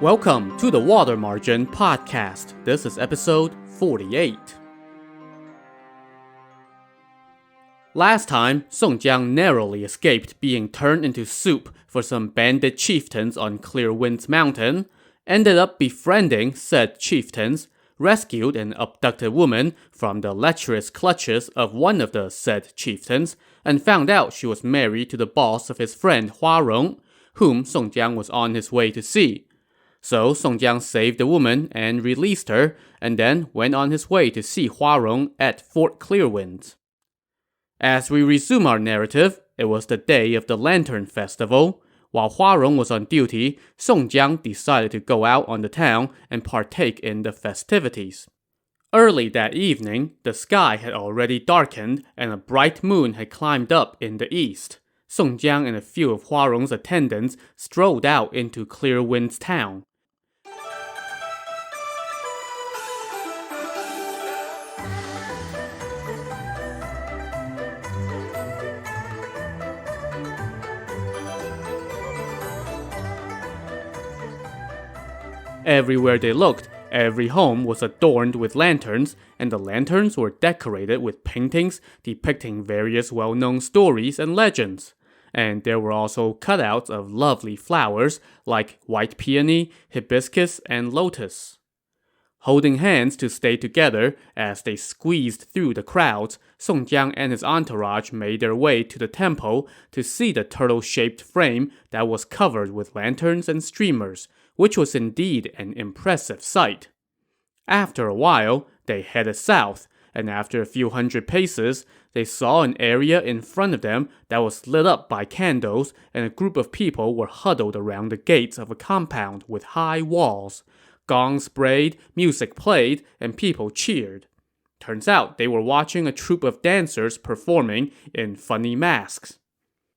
Welcome to the Water Margin Podcast. This is episode 48. Last time, Song Jiang narrowly escaped being turned into soup for some bandit chieftains on Clear Winds Mountain, ended up befriending said chieftains, rescued an abducted woman from the lecherous clutches of one of the said chieftains, and found out she was married to the boss of his friend Hua Rong, whom Song Jiang was on his way to see. So Song Jiang saved the woman and released her, and then went on his way to see Hua Rong at Fort Clearwind. As we resume our narrative, it was the day of the Lantern Festival. While Hua Rong was on duty, Song Jiang decided to go out on the town and partake in the festivities. Early that evening, the sky had already darkened and a bright moon had climbed up in the east. Song Jiang and a few of Hua Rong's attendants strolled out into Clearwind's town. Everywhere they looked, every home was adorned with lanterns, and the lanterns were decorated with paintings depicting various well-known stories and legends. And there were also cutouts of lovely flowers like white peony, hibiscus, and lotus. Holding hands to stay together as they squeezed through the crowds, Song Jiang and his entourage made their way to the temple to see the turtle-shaped frame that was covered with lanterns and streamers, which was indeed an impressive sight. After a while, they headed south, and after a few hundred paces, they saw an area in front of them that was lit up by candles, and a group of people were huddled around the gates of a compound with high walls. Gongs brayed, music played, and people cheered. Turns out they were watching a troupe of dancers performing in funny masks.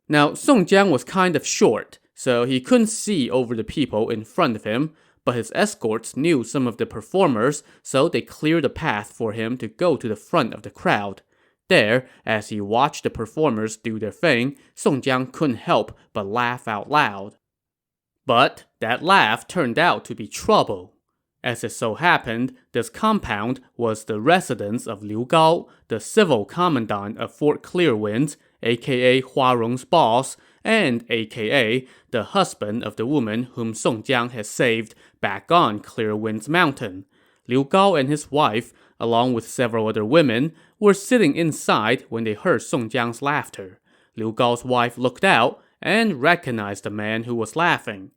Now, Song Jiang was kind of short, so he couldn't see over the people in front of him, but his escorts knew some of the performers, so they cleared a path for him to go to the front of the crowd. There, as he watched the performers do their thing, Song Jiang couldn't help but laugh out loud. But that laugh turned out to be trouble. As it so happened, this compound was the residence of Liu Gao, the civil commandant of Fort Clearwind, aka Hua Rong's boss, and aka the husband of the woman whom Song Jiang had saved back on Clearwind's mountain. Liu Gao and his wife, along with several other women, were sitting inside when they heard Song Jiang's laughter. Liu Gao's wife looked out and recognized the man who was laughing.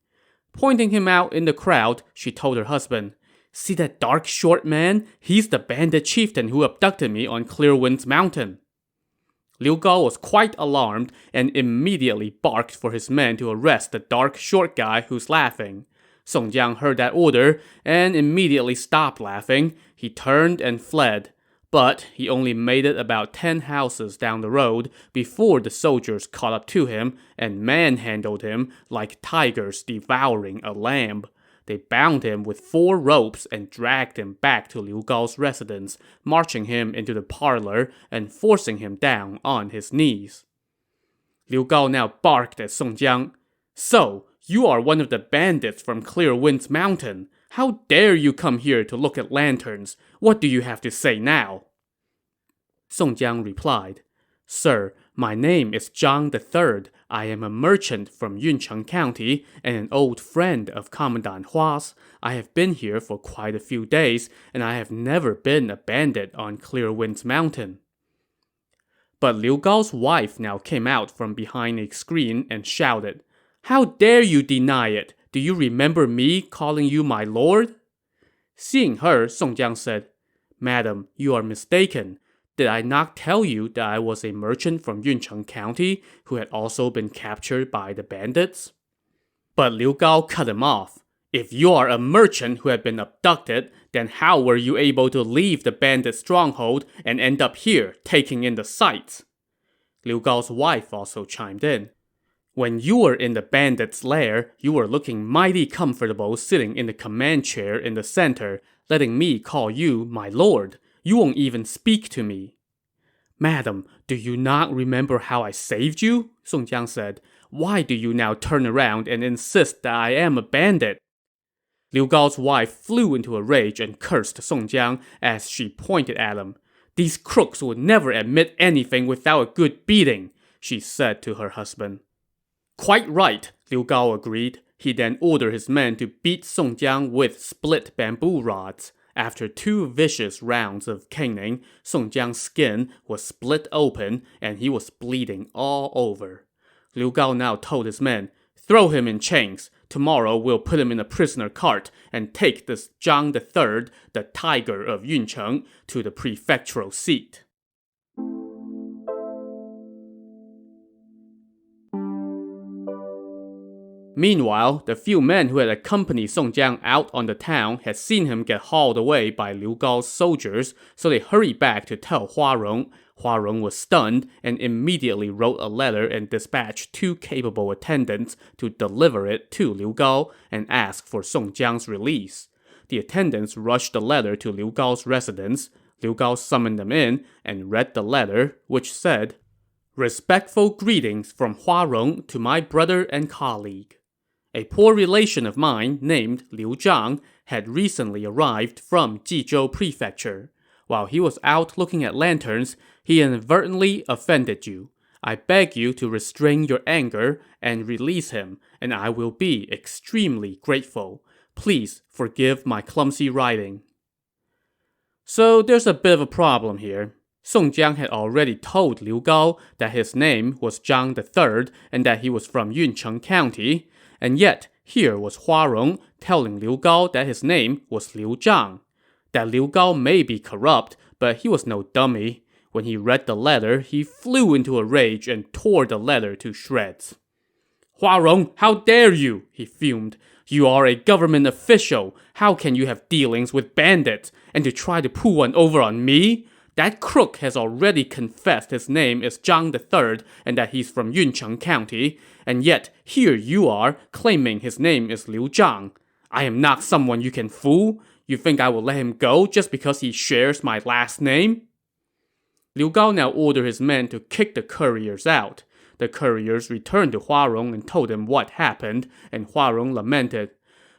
Pointing him out in the crowd, she told her husband, "See that dark short man? He's the bandit chieftain who abducted me on Clearwind's mountain." Liu Gao was quite alarmed and immediately barked for his men to arrest the dark short guy who's laughing. Song Jiang heard that order and immediately stopped laughing. He turned and fled. But he only made it about 10 houses down the road before the soldiers caught up to him and manhandled him like tigers devouring a lamb. They bound him with 4 ropes and dragged him back to Liu Gao's residence, marching him into the parlor and forcing him down on his knees. Liu Gao now barked at Song Jiang. "So, you are one of the bandits from Clear Winds Mountain. How dare you come here to look at lanterns? What do you have to say now?" Song Jiang replied, "Sir, my name is Zhang III. I am a merchant from Yuncheng County and an old friend of Commandant Hua's. I have been here for quite a few days, and I have never been a bandit on Clearwind's Mountain." But Liu Gao's wife now came out from behind a screen and shouted, "How dare you deny it? Do you remember me calling you my lord?" Seeing her, Song Jiang said, "Madam, you are mistaken. Did I not tell you that I was a merchant from Yuncheng County who had also been captured by the bandits?" But Liu Gao cut him off. "If you are a merchant who had been abducted, then how were you able to leave the bandit stronghold and end up here, taking in the sights?" Liu Gao's wife also chimed in. "When you were in the bandit's lair, you were looking mighty comfortable sitting in the command chair in the center, letting me call you my lord. You won't even speak to me." "Madam, do you not remember how I saved you?" Song Jiang said. "Why do you now turn around and insist that I am a bandit?" Liu Gao's wife flew into a rage and cursed Song Jiang as she pointed at him. "These crooks will never admit anything without a good beating," she said to her husband. "Quite right," Liu Gao agreed. He then ordered his men to beat Song Jiang with split bamboo rods. After 2 vicious rounds of caning, Song Jiang's skin was split open and he was bleeding all over. Liu Gao now told his men, "Throw him in chains. Tomorrow we'll put him in a prisoner cart and take this Jiang III, the tiger of Yuncheng, to the prefectural seat." Meanwhile, the few men who had accompanied Song Jiang out on the town had seen him get hauled away by Liu Gao's soldiers, so they hurried back to tell Hua Rong. Hua Rong was stunned and immediately wrote a letter and dispatched 2 capable attendants to deliver it to Liu Gao and ask for Song Jiang's release. The attendants rushed the letter to Liu Gao's residence. Liu Gao summoned them in and read the letter, which said, "Respectful greetings from Hua Rong to my brother and colleague. A poor relation of mine named Liu Zhang had recently arrived from Jizhou Prefecture. While he was out looking at lanterns, he inadvertently offended you. I beg you to restrain your anger and release him, and I will be extremely grateful. Please forgive my clumsy writing." So there's a bit of a problem here. Song Jiang had already told Liu Gao that his name was Jiang III and that he was from Yuncheng County, and yet here was Hua Rong telling Liu Gao that his name was Liu Zhang. That Liu Gao may be corrupt, but he was no dummy. When he read the letter, he flew into a rage and tore the letter to shreds. "Hua Rong, how dare you?" he fumed. "You are a government official. How can you have dealings with bandits? And to try to pull one over on me? That crook has already confessed his name is Jiang III and that he's from Yuncheng County, and yet here you are claiming his name is Liu Zhang. I am not someone you can fool. You think I will let him go just because he shares my last name?" Liu Gao now ordered his men to kick the couriers out. The couriers returned to Hua Rong and told him what happened, and Hua Rong lamented,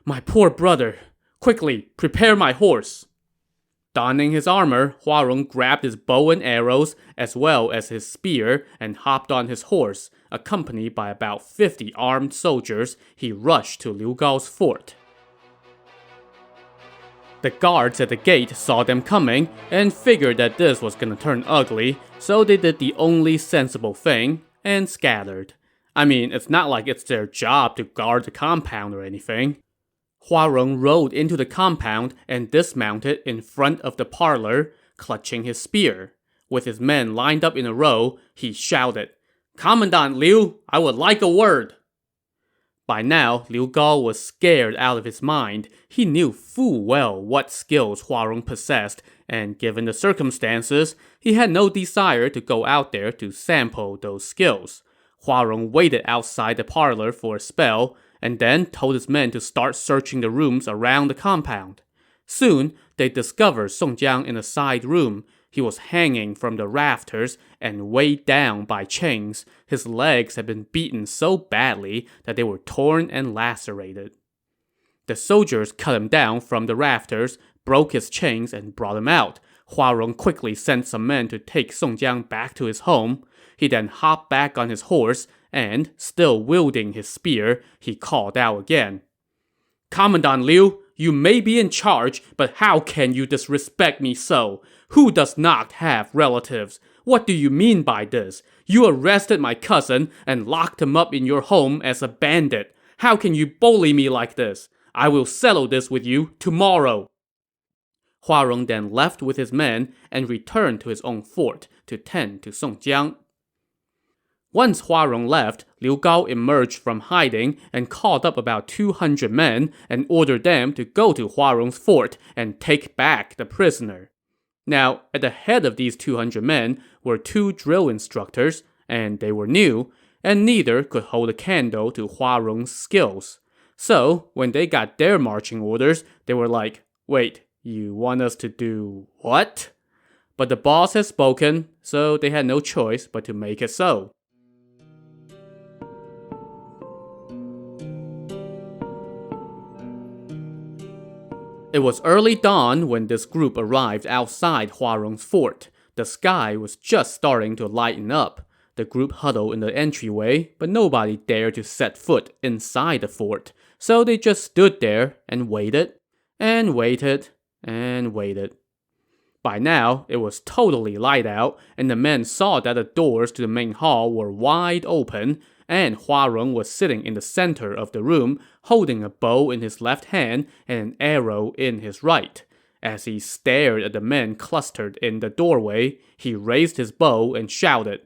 "My poor brother! Quickly, prepare my horse!" Donning his armor, Hua Rong grabbed his bow and arrows, as well as his spear, and hopped on his horse. Accompanied by about 50 armed soldiers, he rushed to Liu Gao's fort. The guards at the gate saw them coming and figured that this was gonna turn ugly, so they did the only sensible thing and scattered. I mean, it's not like it's their job to guard the compound or anything. Hua Rong rode into the compound and dismounted in front of the parlor, clutching his spear. With his men lined up in a row, he shouted, "Commandant Liu, I would like a word." By now, Liu Gao was scared out of his mind. He knew full well what skills Hua Rong possessed, and given the circumstances, he had no desire to go out there to sample those skills. Hua Rong waited outside the parlor for a spell, and then told his men to start searching the rooms around the compound. Soon, they discovered Song Jiang in a side room. He was hanging from the rafters and weighed down by chains. His legs had been beaten so badly that they were torn and lacerated. The soldiers cut him down from the rafters, broke his chains, and brought him out. Hua Rong quickly sent some men to take Song Jiang back to his home. He then hopped back on his horse, and, still wielding his spear, he called out again. "Commandant Liu, you may be in charge, but how can you disrespect me so? Who does not have relatives? What do you mean by this? You arrested my cousin and locked him up in your home as a bandit. How can you bully me like this? I will settle this with you tomorrow." Hua Rong then left with his men and returned to his own fort to tend to Song Jiang. Once Hua Rong left, Liu Gao emerged from hiding and called up about 200 men and ordered them to go to Hua Rong's fort and take back the prisoner. Now, at the head of these 200 men were 2 drill instructors, and they were new, and neither could hold a candle to Hua Rong's skills. So, when they got their marching orders, they were like, "Wait, you want us to do what?" But the boss had spoken, so they had no choice but to make it so. It was early dawn when this group arrived outside Hua Rong's fort. The sky was just starting to lighten up. The group huddled in the entryway, but nobody dared to set foot inside the fort. So they just stood there and waited, and waited, and waited. By now, it was totally light out, and the men saw that the doors to the main hall were wide open, and Hua Rong was sitting in the center of the room, holding a bow in his left hand and an arrow in his right. As he stared at the men clustered in the doorway, he raised his bow and shouted,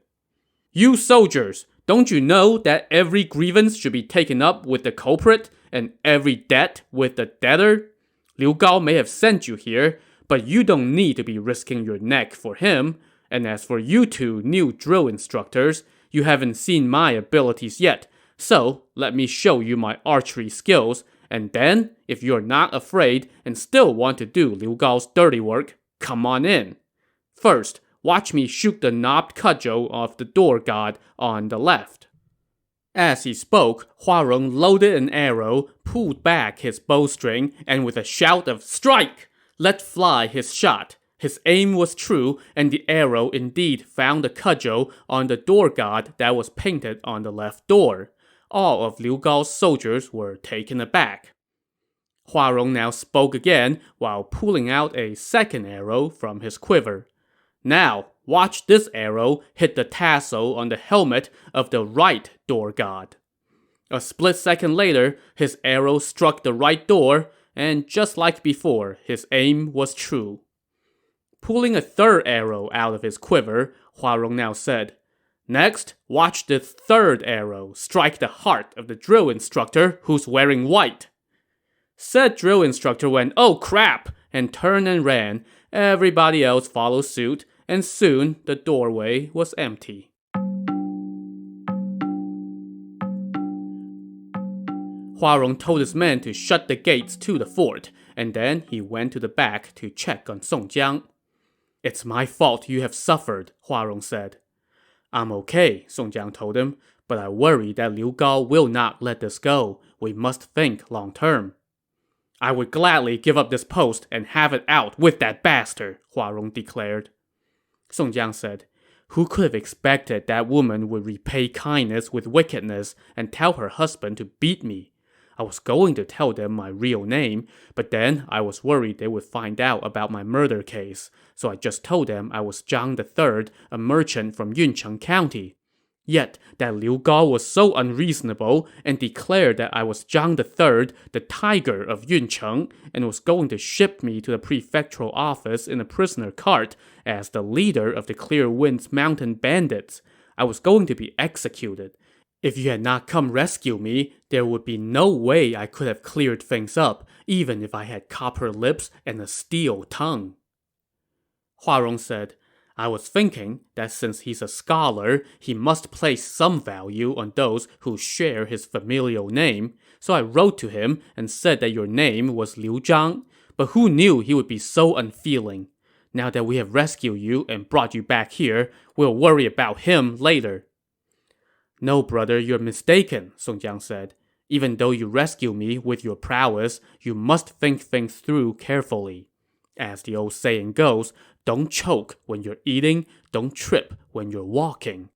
"You soldiers, don't you know that every grievance should be taken up with the culprit, and every debt with the debtor? Liu Gao may have sent you here, but you don't need to be risking your neck for him. And as for you two new drill instructors, you haven't seen my abilities yet, so let me show you my archery skills, and then, if you're not afraid and still want to do Liu Gao's dirty work, come on in. First, watch me shoot the knobbed cudgel of the door god on the left." As he spoke, Hua Rong loaded an arrow, pulled back his bowstring, and with a shout of "Strike!" let fly his shot. His aim was true, and the arrow indeed found the cudgel on the door god that was painted on the left door. All of Liu Gao's soldiers were taken aback. Hua Rong now spoke again while pulling out a second arrow from his quiver. "Now, watch this arrow hit the tassel on the helmet of the right door god." A split second later, his arrow struck the right door, and just like before, his aim was true. Pulling a third arrow out of his quiver, Hua Rong now said, "Next, watch this third arrow strike the heart of the drill instructor who's wearing white." Said drill instructor went, "Oh crap!" and turned and ran. Everybody else followed suit, and soon the doorway was empty. Hua Rong told his men to shut the gates to the fort, and then he went to the back to check on Song Jiang. "It's my fault you have suffered," Hua Rong said. "I'm okay," Song Jiang told him, "but I worry that Liu Gao will not let this go. We must think long term." "I would gladly give up this post and have it out with that bastard," Hua Rong declared. Song Jiang said, "Who could have expected that woman would repay kindness with wickedness and tell her husband to beat me? I was going to tell them my real name, but then I was worried they would find out about my murder case, so I just told them I was Jiang III, a merchant from Yuncheng County. Yet that Liu Gao was so unreasonable and declared that I was Jiang III, the tiger of Yuncheng, and was going to ship me to the prefectural office in a prisoner cart as the leader of the Clear Winds Mountain bandits. I was going to be executed. If you had not come rescue me, there would be no way I could have cleared things up, even if I had copper lips and a steel tongue." Hua Rong said, "I was thinking that since he's a scholar, he must place some value on those who share his familial name, so I wrote to him and said that your name was Liu Zhang, but who knew he would be so unfeeling? Now that we have rescued you and brought you back here, we'll worry about him later." "No, brother, you're mistaken," Song Jiang said. "Even though you rescue me with your prowess, you must think things through carefully. As the old saying goes, don't choke when you're eating, don't trip when you're walking.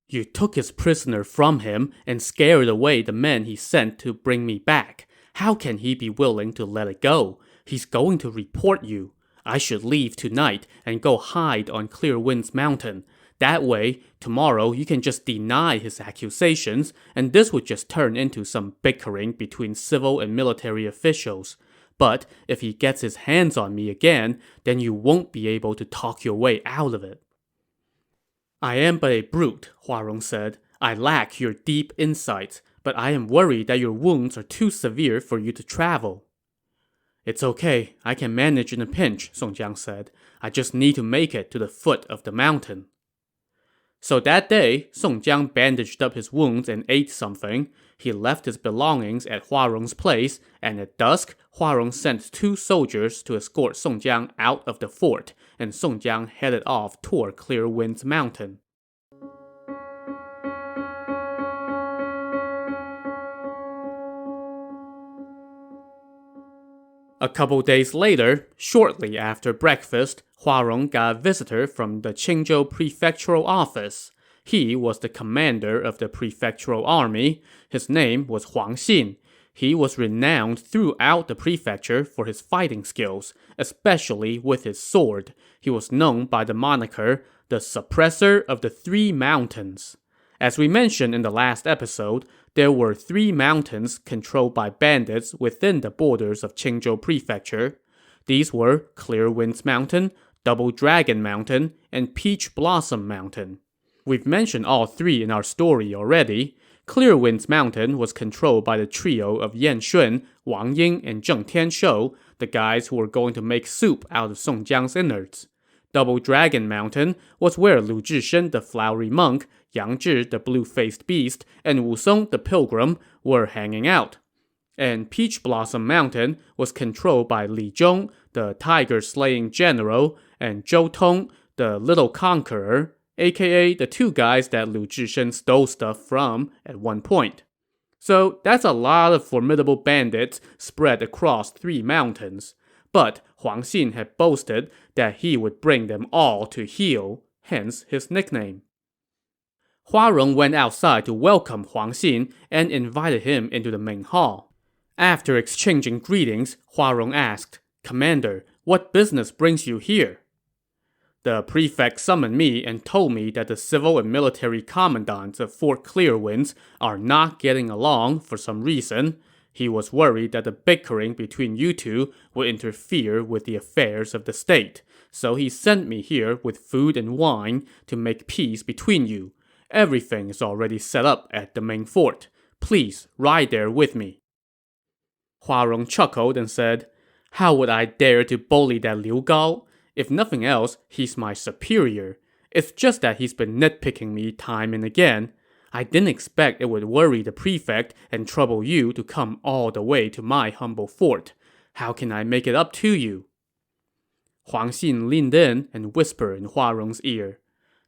You took his prisoner from him and scared away the men he sent to bring me back. How can he be willing to let it go? He's going to report you. I should leave tonight and go hide on Clear Winds Mountain. That way, tomorrow you can just deny his accusations, and this would just turn into some bickering between civil and military officials. But if he gets his hands on me again, then you won't be able to talk your way out of it." "I am but a brute," Hua Rong said. "I lack your deep insights, but I am worried that your wounds are too severe for you to travel." "It's okay, I can manage in a pinch," Song Jiang said. "I just need to make it to the foot of the mountain." So that day, Song Jiang bandaged up his wounds and ate something. He left his belongings at Hua Rong's place, and at dusk, Hua Rong sent 2 soldiers to escort Song Jiang out of the fort, and Song Jiang headed off toward Clear Winds Mountain. A couple days later, shortly after breakfast, Hua Rong got a visitor from the Qingzhou prefectural office. He was the commander of the prefectural army. His name was Huang Xin. He was renowned throughout the prefecture for his fighting skills, especially with his sword. He was known by the moniker, the Suppressor of the Three Mountains. As we mentioned in the last episode, there were 3 mountains controlled by bandits within the borders of Qingzhou Prefecture. These were Clear Winds Mountain, Double Dragon Mountain, and Peach Blossom Mountain. We've mentioned all 3 in our story already. Clear Winds Mountain was controlled by the trio of Yan Shun, Wang Ying, and Zheng Tianshou, the guys who were going to make soup out of Song Jiang's innards. Double Dragon Mountain was where Lu Zhishen, the flowery monk, Yang Zhi, the blue-faced beast, and Wu Song, the pilgrim, were hanging out. And Peach Blossom Mountain was controlled by Li Zhong, the tiger-slaying general, and Zhou Tong, the little conqueror, aka the 2 guys that Lu Zhishen stole stuff from at one point. So that's a lot of formidable bandits spread across 3 mountains. But Huang Xin had boasted that he would bring them all to heel, hence his nickname. Hua Rong went outside to welcome Huang Xin and invited him into the main hall. After exchanging greetings, Hua Rong asked, "Commander, what business brings you here?" "The prefect summoned me and told me that the civil and military commandants of Fort Clearwinds are not getting along for some reason. He was worried that the bickering between you 2 would interfere with the affairs of the state, so he sent me here with food and wine to make peace between you. Everything is already set up at the main fort. Please ride there with me." Hua Rong chuckled and said, "How would I dare to bully that Liu Gao? If nothing else, he's my superior. It's just that he's been nitpicking me time and again. I didn't expect it would worry the prefect and trouble you to come all the way to my humble fort. How can I make it up to you?" Huang Xin leaned in and whispered in Hua Rong's ear,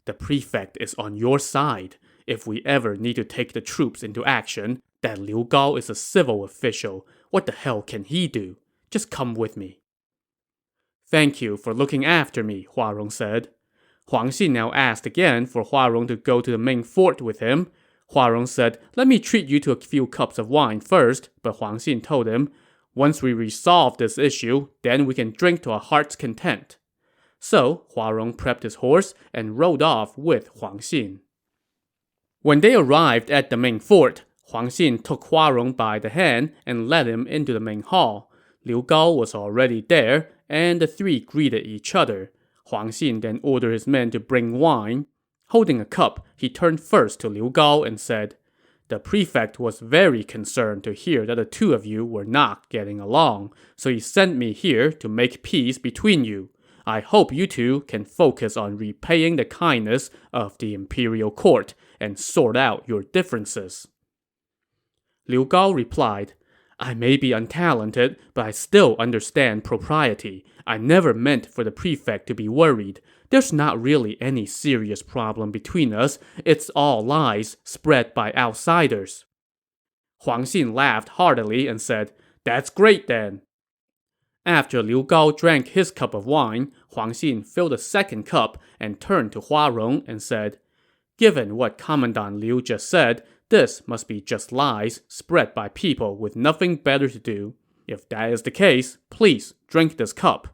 "The prefect is on your side. If we ever need to take the troops into action, that Liu Gao is a civil official. What the hell can he do? Just come with me." "Thank you for looking after me," Hua Rong said. Huang Xin now asked again for Hua Rong to go to the main fort with him. Hua Rong said, "Let me treat you to a few cups of wine first," but Huang Xin told him, "Once we resolve this issue, then we can drink to our heart's content." So Hua Rong prepped his horse and rode off with Huang Xin. When they arrived at the main fort, Huang Xin took Hua Rong by the hand and led him into the main hall. Liu Gao was already there, and the 3 greeted each other. Huang Xin then ordered his men to bring wine. Holding a cup, he turned first to Liu Gao and said, "The prefect was very concerned to hear that the 2 of you were not getting along, so he sent me here to make peace between you. I hope you 2 can focus on repaying the kindness of the imperial court and sort out your differences." Liu Gao replied, "I may be untalented, but I still understand propriety. I never meant for the prefect to be worried. There's not really any serious problem between us. It's all lies spread by outsiders." Huang Xin laughed heartily and said, "That's great then." After Liu Gao drank his cup of wine, Huang Xin filled a second cup and turned to Hua Rong and said, "Given what Commandant Lu just said, this must be just lies spread by people with nothing better to do. If that is the case, please drink this cup."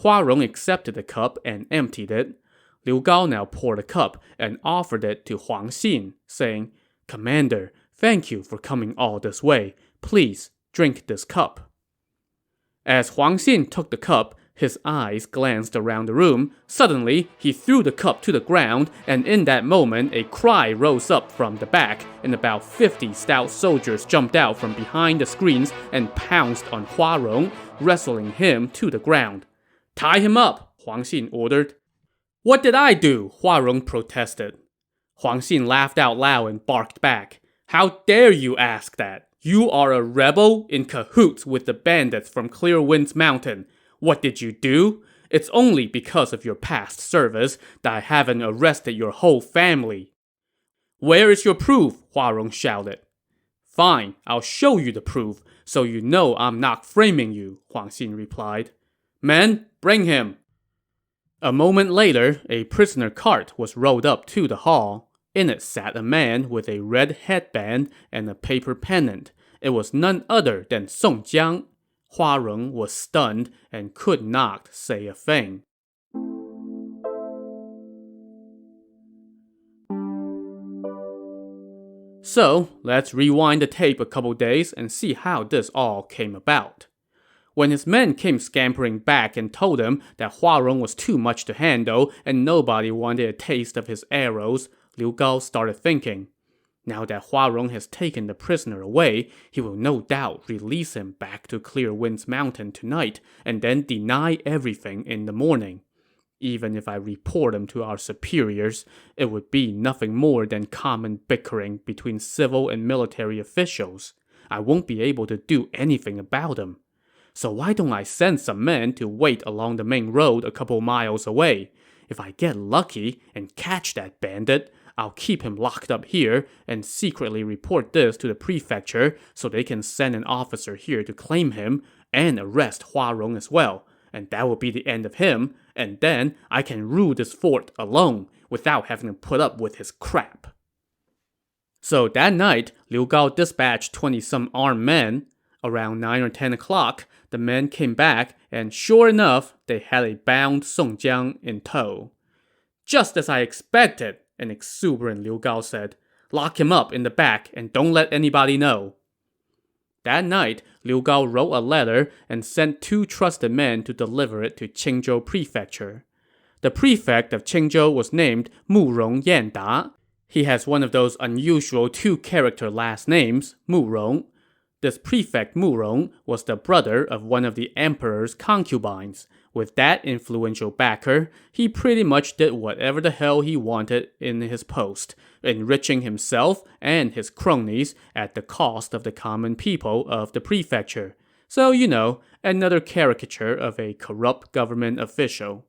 Hua Rong accepted the cup and emptied it. Liu Gao now poured a cup and offered it to Huang Xin, saying, "Commander, thank you for coming all this way. Please drink this cup." As Huang Xin took the cup, his eyes glanced around the room. Suddenly, he threw the cup to the ground, and in that moment, a cry rose up from the back, and about 50 stout soldiers jumped out from behind the screens and pounced on Hua Rong, wrestling him to the ground. "Tie him up," Huang Xin ordered. "What did I do?" Hua Rong protested. Huang Xin laughed out loud and barked back. "How dare you ask that? You are a rebel in cahoots with the bandits from Clear Winds Mountain. What did you do? It's only because of your past service that I haven't arrested your whole family." "Where is your proof?" Hua Rong shouted. Fine, I'll show you the proof, so you know I'm not framing you, Huang Xin replied. Men, bring him. A moment later, a prisoner cart was rolled up to the hall. In it sat a man with a red headband and a paper pennant. It was none other than Song Jiang. Hua Rong was stunned and could not say a thing. So, let's rewind the tape a couple days and see how this all came about. When his men came scampering back and told him that Hua Rong was too much to handle and nobody wanted a taste of his arrows, Liu Gao started thinking, now that Hua Rong has taken the prisoner away, he will no doubt release him back to Clear Winds Mountain tonight and then deny everything in the morning. Even if I report him to our superiors, it would be nothing more than common bickering between civil and military officials. I won't be able to do anything about him. So why don't I send some men to wait along the main road a couple miles away? If I get lucky and catch that bandit, I'll keep him locked up here and secretly report this to the prefecture so they can send an officer here to claim him and arrest Hua Rong as well. And that will be the end of him, and then I can rule this fort alone without having to put up with his crap. So that night, Liu Gao dispatched 20-some armed men. Around 9 or 10 o'clock, the men came back, and sure enough, they had a bound Song Jiang in tow. Just as I expected, an exuberant Liu Gao said. Lock him up in the back and don't let anybody know. That night, Liu Gao wrote a letter and sent 2 trusted men to deliver it to Qingzhou Prefecture. The prefect of Qingzhou was named Mu Rong Yanda. He has one of those unusual 2-character last names, Mu Rong. This prefect Mu Rong was the brother of one of the emperor's concubines. With that influential backer, he pretty much did whatever the hell he wanted in his post, enriching himself and his cronies at the cost of the common people of the prefecture. So, another caricature of a corrupt government official.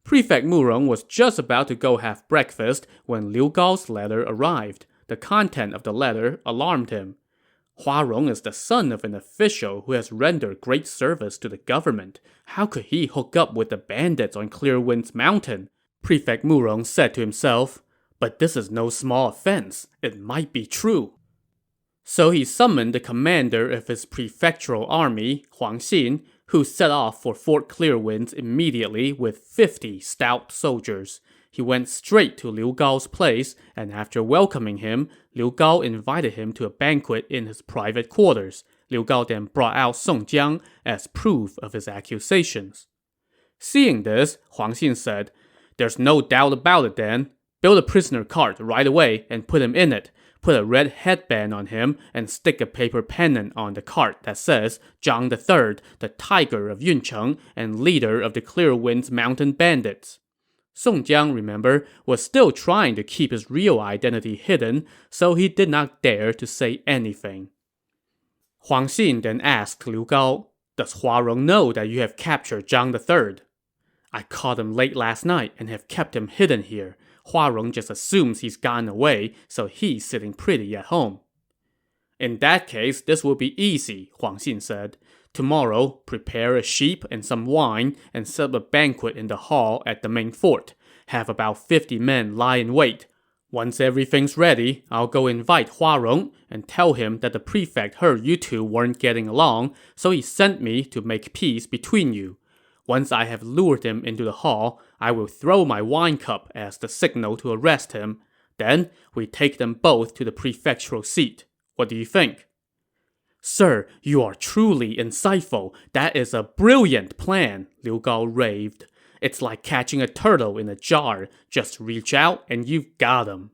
Prefect Mu Rong was just about to go have breakfast when Liu Gao's letter arrived. The content of the letter alarmed him. Hua Rong is the son of an official who has rendered great service to the government. How could he hook up with the bandits on Clear Winds Mountain? Prefect Mu Rong said to himself, but this is no small offense. It might be true. So he summoned the commander of his prefectural army, Huang Xin, who set off for Fort Clearwinds immediately with 50 stout soldiers. He went straight to Liu Gao's place, and after welcoming him, Liu Gao invited him to a banquet in his private quarters. Liu Gao then brought out Song Jiang as proof of his accusations. Seeing this, Huang Xin said, "There's no doubt about it then. Build a prisoner cart right away and put him in it. Put a red headband on him and stick a paper pennant on the cart that says Jiang III, the Tiger of Yuncheng and leader of the Clear Winds Mountain Bandits." Song Jiang, remember, was still trying to keep his real identity hidden, so he did not dare to say anything. Huang Xin then asked Liu Gao, "Does Hua Rong know that you have captured Jiang III?" "I caught him late last night and have kept him hidden here. Hua Rong just assumes he's gotten away, so he's sitting pretty at home." "In that case, this will be easy," Huang Xin said. "Tomorrow, prepare a sheep and some wine and set up a banquet in the hall at the main fort. Have about 50 men lie in wait. Once everything's ready, I'll go invite Hua Rong and tell him that the prefect heard you two weren't getting along, so he sent me to make peace between you. Once I have lured him into the hall, I will throw my wine cup as the signal to arrest him. Then, we take them both to the prefectural seat. What do you think?" "Sir, you are truly insightful. That is a brilliant plan," Liu Gao raved. "It's like catching a turtle in a jar. Just reach out and you've got him."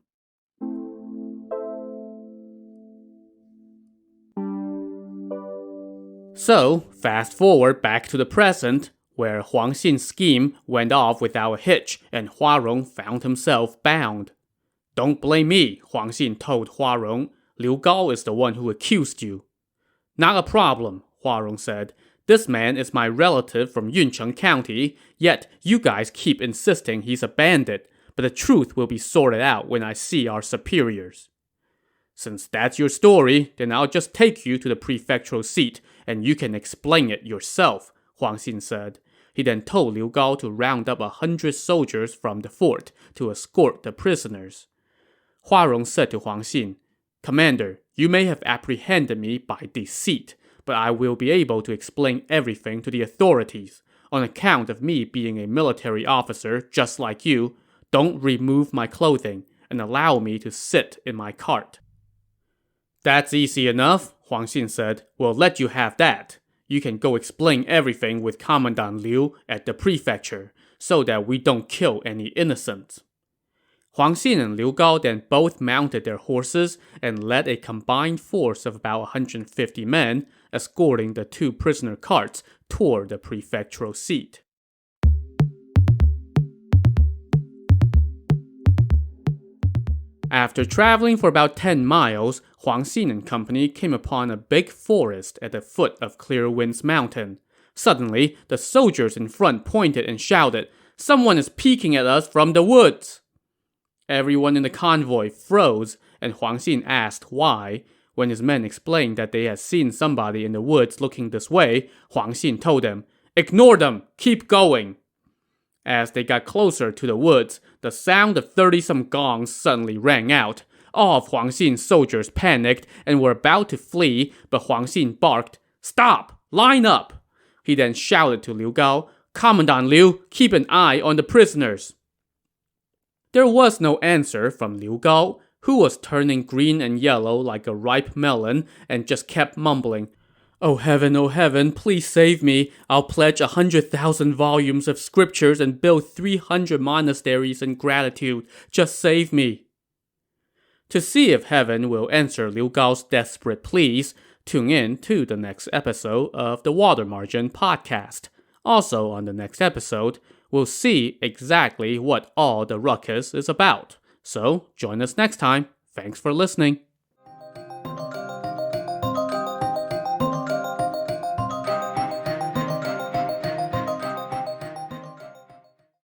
So, fast forward back to the present, where Huang Xin's scheme went off without a hitch and Hua Rong found himself bound. "Don't blame me," Huang Xin told Hua Rong. "Liu Gao is the one who accused you." "Not a problem," Hua Rong said. "This man is my relative from Yuncheng County, yet you guys keep insisting he's a bandit, but the truth will be sorted out when I see our superiors." Since that's your story, then I'll just take you to the prefectural seat, and you can explain it yourself, Huang Xin said. He then told Liu Gao to round up 100 soldiers from the fort to escort the prisoners. Hua Rong said to Huang Xin, "Commander, you may have apprehended me by deceit, but I will be able to explain everything to the authorities. On account of me being a military officer just like you, don't remove my clothing and allow me to sit in my cart." "That's easy enough," Huang Xin said. "We'll let you have that. You can go explain everything with Commandant Lu at the prefecture, so that we don't kill any innocents." Huang Xin and Liu Gao then both mounted their horses and led a combined force of about 150 men, escorting the 2 prisoner carts toward the prefectural seat. After traveling for about 10 miles, Huang Xin and company came upon a big forest at the foot of Clear Wind's mountain. Suddenly, the soldiers in front pointed and shouted, "Someone is peeking at us from the woods!" Everyone in the convoy froze, and Huang Xin asked why. When his men explained that they had seen somebody in the woods looking this way, Huang Xin told them, "Ignore them! Keep going!" As they got closer to the woods, the sound of 30-some gongs suddenly rang out. All of Huang Xin's soldiers panicked and were about to flee, but Huang Xin barked, "Stop! Line up!" He then shouted to Liu Gao, "Commandant Liu, keep an eye on the prisoners." There was no answer from Liu Gao, who was turning green and yellow like a ripe melon and just kept mumbling, oh heaven, please save me. I'll pledge 100,000 volumes of scriptures and build 300 monasteries in gratitude. Just save me." To see if heaven will answer Liu Gao's desperate pleas, tune in to the next episode of the Water Margin podcast. Also on the next episode, we'll see exactly what all the ruckus is about. So join us next time. Thanks for listening.